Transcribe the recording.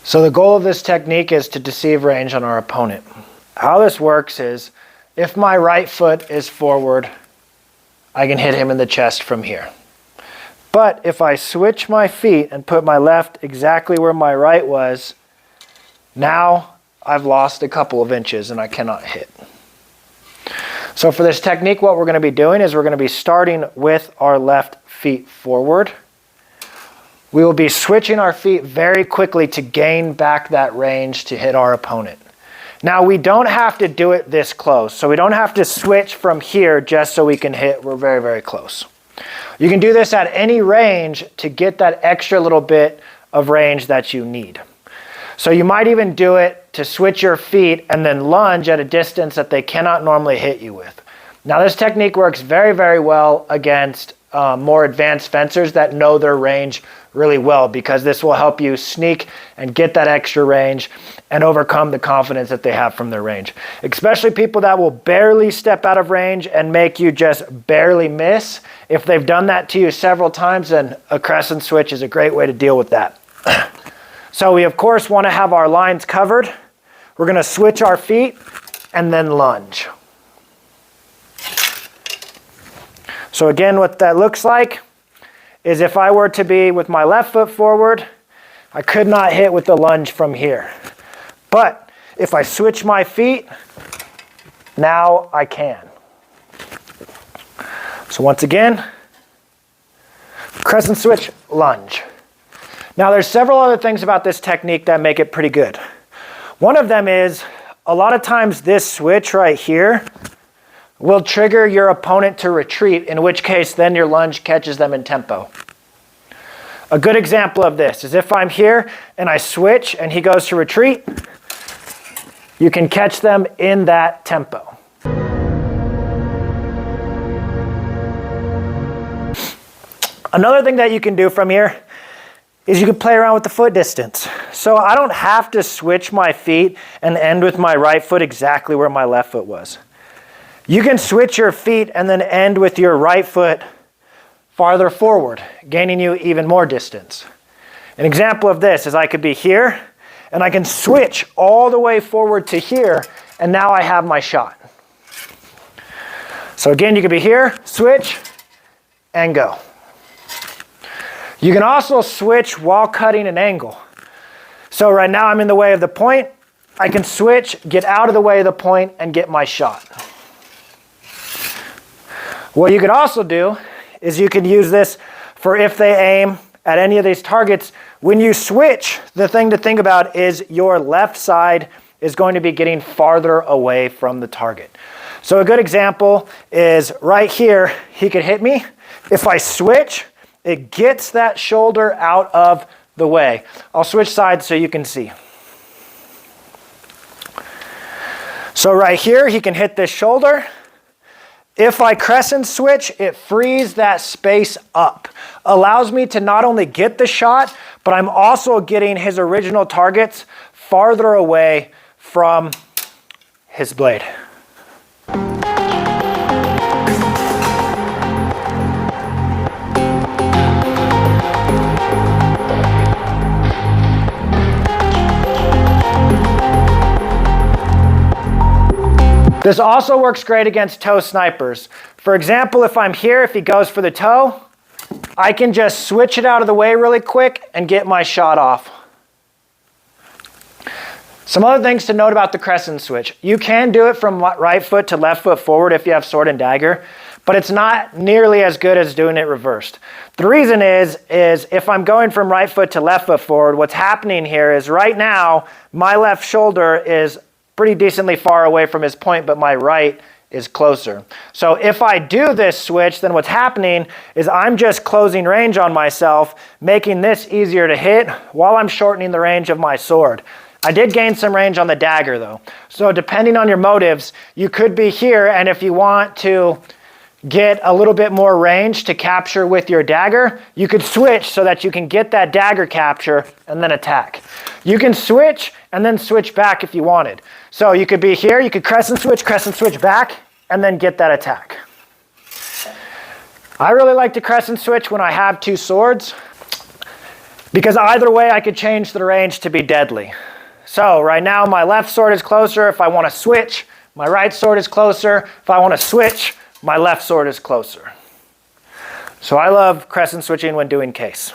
So the goal of this technique is to deceive range on our opponent. How this works is, if my right foot is forward, I can hit him in the chest from here. But if I switch my feet and put my left exactly where my right was, now I've lost a couple of inches and I cannot hit. So for this technique, what we're going to be doing is we're going to be starting with our left feet forward. We will be switching our feet very quickly to gain back that range to hit our opponent. Now we don't have to do it this close, so we don't have to switch from here just so we can hit. We're very, very close. You can do this at any range to get that extra little bit of range that you need. So you might even do it to switch your feet and then lunge at a distance that they cannot normally hit you with. Now this technique works very, very well against more advanced fencers that know their range really well, because this will help you sneak and get that extra range and overcome the confidence that they have from their range. Especially people that will barely step out of range and make you just barely miss. If they've done that to you several times, then a crescent switch is a great way to deal with that. So we of course want to have our lines covered. We're going to switch our feet and then lunge. So again, what that looks like is if I were to be with my left foot forward, I could not hit with the lunge from here. But if I switch my feet, now I can. So once again, crescent switch, lunge. Now there's several other things about this technique that make it pretty good. One of them is, a lot of times this switch right here will trigger your opponent to retreat, in which case then your lunge catches them in tempo. A good example of this is if I'm here and I switch and he goes to retreat, you can catch them in that tempo. Another thing that you can do from here is you can play around with the foot distance. So I don't have to switch my feet and end with my right foot exactly where my left foot was. You can switch your feet and then end with your right foot farther forward, gaining you even more distance. An example of this is I could be here and I can switch all the way forward to here, and now I have my shot. So again, you could be here, switch, and go. You can also switch while cutting an angle. So right now I'm in the way of the point. I can switch, get out of the way of the point, and get my shot. What you could also do is you can use this for if they aim at any of these targets. When you switch, the thing to think about is your left side is going to be getting farther away from the target. So a good example is right here, he could hit me. If I switch, it gets that shoulder out of the way. I'll switch sides so you can see. So right here, he can hit this shoulder. If I crescent switch, it frees that space up. Allows me to not only get the shot, but I'm also getting his original targets farther away from his blade. This also works great against toe snipers. For example, if I'm here, if he goes for the toe, I can just switch it out of the way really quick and get my shot off. Some other things to note about the crescent switch. You can do it from right foot to left foot forward if you have sword and dagger, but it's not nearly as good as doing it reversed. The reason is if I'm going from right foot to left foot forward, what's happening here is right now, my left shoulder is pretty decently far away from his point, but my right is closer. So if I do this switch, then what's happening is I'm just closing range on myself, making this easier to hit while I'm shortening the range of my sword. I did gain some range on the dagger though. So depending on your motives, you could be here, and if you want to get a little bit more range to capture with your dagger, you could switch so that you can get that dagger capture and then attack. You can switch and then switch back if you wanted. So you could be here, you could crescent switch back, and then get that attack. I really like to crescent switch when I have two swords. Because either way I could change the range to be deadly. So right now my left sword is closer. If I want to switch, my right sword is closer. If I want to switch, my left sword is closer. So I love crescent switching when doing case.